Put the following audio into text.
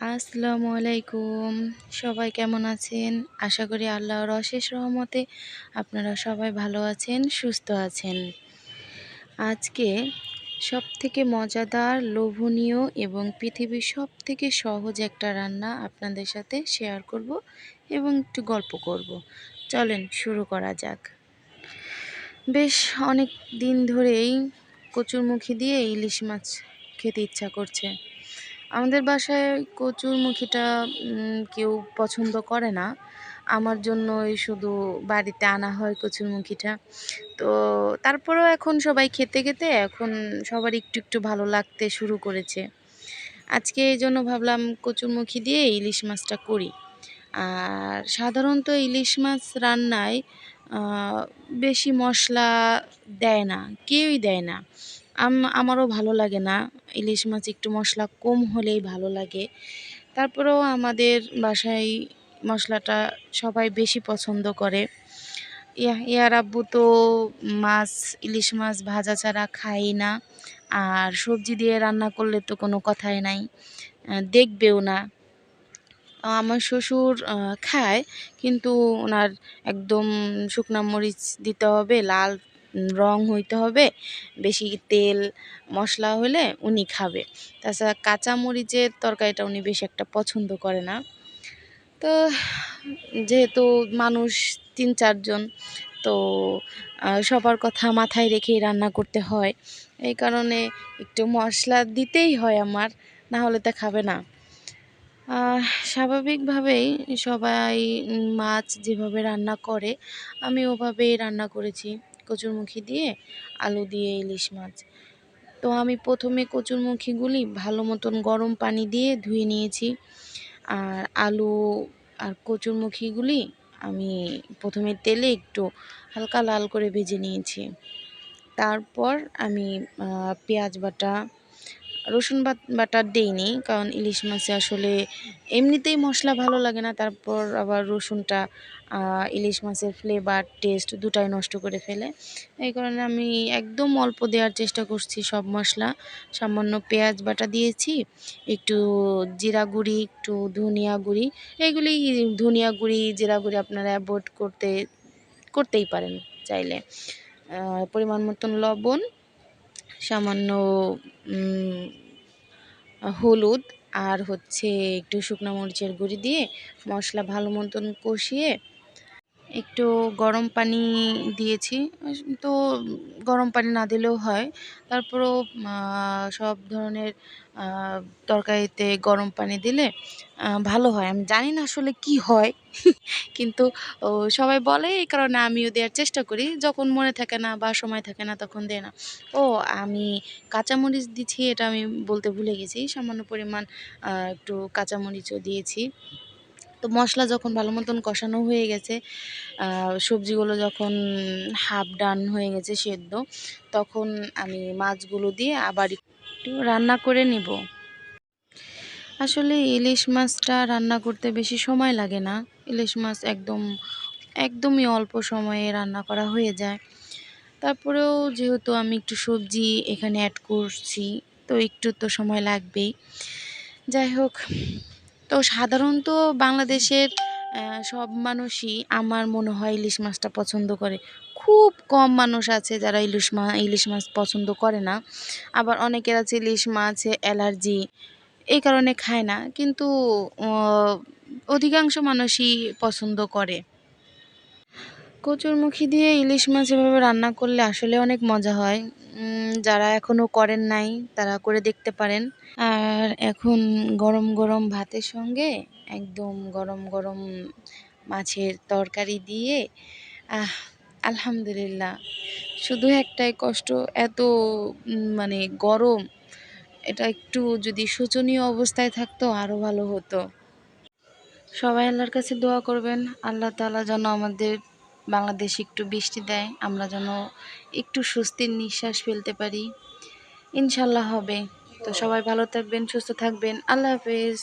আসসালামু আলাইকুম। সবাই কেমন আছেন? আশা করি আল্লাহর অশেষ রহমতে আপনারা সবাই ভালো আছেন, সুস্থ আছেন। আজকে সবথেকে মজাদার, লোভনীয় এবং পৃথিবীর সবথেকে সহজ একটা রান্না আপনাদের সাথে শেয়ার করব এবং একটু গল্প করব। চলেন শুরু করা যাক। বেশ অনেক দিন ধরেই কচুরমুখী দিয়ে ইলিশ মাছ খেতে ইচ্ছা করছে। আমাদের বাসায় কচুরমুখীটা কেউ পছন্দ করে না। আমার জন্যই শুধু বাড়িতে আনা হয় কচুরমুখীটা। তো তারপরেও এখন সবাই খেতে, খেতে এখন সবার একটু, একটু ভালো লাগতে শুরু করেছে। আজকে এইজন্য ভাবলাম কচুরমুখী দিয়ে ইলিশ মাছটা করি। আর সাধারণত ইলিশ মাছ রান্নায় আ বেশি মশলা দেয় না, কেউই দেয় না। আমারও ভালো লাগে না। ইলিশ মাছ একটু মশলা কম হলেই ভালো লাগে। তারপরেও আমাদের বাসায় মশলাটা সবাই বেশি পছন্দ করে। ইয়ার আব্বু তো ইলিশ মাছ ভাজা ছাড়া খায়ই না। আর সবজি দিয়ে রান্না করলে তো কোনো কথাই নাই। দেখবেও না। আমার শ্বশুর খায়, কিন্তু ওনার একদম শুকনা মরিচ দিতে হবে, লাল রং হইতে হবে, বেশি তেল মশলা হলে উনি খাবে। তাছাড়া কাঁচা মরিচের তরকারিটা উনি বেশি একটা পছন্দ করে না। তো যেহেতু মানুষ ৩-৪ জন, তো সবার কথা মাথায় রেখেই রান্না করতে হয়। এই কারণে একটু মশলা দিতেই হয় আমার, না হলে তা খাবে না। আহ স্বাভাবিকভাবেই সবাই মাছ যেভাবে রান্না করে আমি ওভাবেই রান্না করেছি। কচুরমুখী দিয়ে, আলু দিয়ে ইলিশ মাছ। তো আমি প্রথমে কচুরমুখীগুলি ভালো মতন গরম পানি দিয়ে ধুয়ে নিয়েছি। আর আলু আর কচুরমুখীগুলি আমি প্রথমে তেলে একটু হালকা লাল করে ভেজে নিয়েছি। তারপর আমি পেঁয়াজ বাটা, রসুন বাটা দেইনি, কারণ ইলিশ মাছে আসলে এমনিতেই মশলা ভালো লাগে না। তারপর আবার রসুনটা ইলিশ মাছের ফ্লেভার, টেস্ট দুটাই নষ্ট করে ফেলে। এই কারণে আমি একদম অল্প দেওয়ার চেষ্টা করছি সব মশলা। সামান্য পেঁয়াজ বাটা দিয়েছি, একটু জিরা গুঁড়ি, একটু ধনিয়া গুঁড়ি। এগুলি ধনিয়া গুঁড়ি, জিরা গুঁড়ি আপনারা অ্যাভয়েড করতেই পারেন চাইলে। পরিমাণ মতন লবণ, সামান্য হলুদ, আর হচ্ছে একটু শুকনো মরিচের গুঁড়ি দিয়ে মশলা ভালো মতন কষিয়ে একটু গরম পানি দিয়েছি। তো গরম পানি না দিলেও হয়। তারপরেও সব ধরনের আ তরকারিতে গরম পানি দিলে ভালো হয়। আমি জানি না আসলে কি হয়? কিন্তু ও সবাই বলে, এই কারণে আমিও দেওয়ার চেষ্টা করি। যখন মনে থাকে না বা সময় থাকে না তখন দেই না। ও আমি কাঁচামরিচ দিছি, এটা আমি বলতে ভুলে গেছি। সামান্য পরিমাণ একটু কাঁচামরিচও দিয়েছি। তো মশলা যখন ভালো মতন কষানো হয়ে গেছে, সবজিগুলো যখন হাফ ডান হয়ে গেছে সেদ্ধ, তখন আমি মাছগুলো দিয়ে আবার একটু রান্না করে নিব। আসলে ইলিশ মাছটা রান্না করতে বেশি সময় লাগে না। ইলিশ মাছ একদমই অল্প সময়ে রান্না করা হয়ে যায়। তারপরেও যেহেতু আমি একটু সবজি এখানে অ্যাড করছি, তো একটু তো সময় লাগবেই। যাই হোক, তো সাধারণত বাংলাদেশের সব মানুষই আমার মনে হয় ইলিশ মাছটা পছন্দ করে। খুব কম মানুষ আছে যারা ইলিশ মাছ পছন্দ করে না। আবার অনেকের আছে ইলিশ মাছে অ্যালার্জি, এই কারণে খায় না। কিন্তু অ অধিকাংশ মানুষই পছন্দ করে। কচুরমুখী দিয়ে ইলিশ মাছ এভাবে রান্না করলে আসলে অনেক মজা হয়। যারা এখনও করেন নাই তারা করে দেখতে পারেন। আর এখন গরম, গরম ভাতের সঙ্গে একদম গরম, গরম মাছের তরকারি দিয়ে আহ! আলহামদুলিল্লাহ। শুধু একটাই কষ্ট, এত মানে গরম। এটা একটু যদি শোচনীয় অবস্থায় থাকতো আরও ভালো হতো। সবাই আল্লাহর কাছে দোয়া করবেন, আল্লাহ তাআলা যেন আমাদের বাংলাদেশে একটু বৃষ্টি দেয়, আমরা যেন একটু স্বস্তির নিঃশ্বাস ফেলতে পারি। ইনশাল্লাহ হবে। তো সবাই ভালো থাকবেন, সুস্থ থাকবেন। আল্লাহ হাফেজ।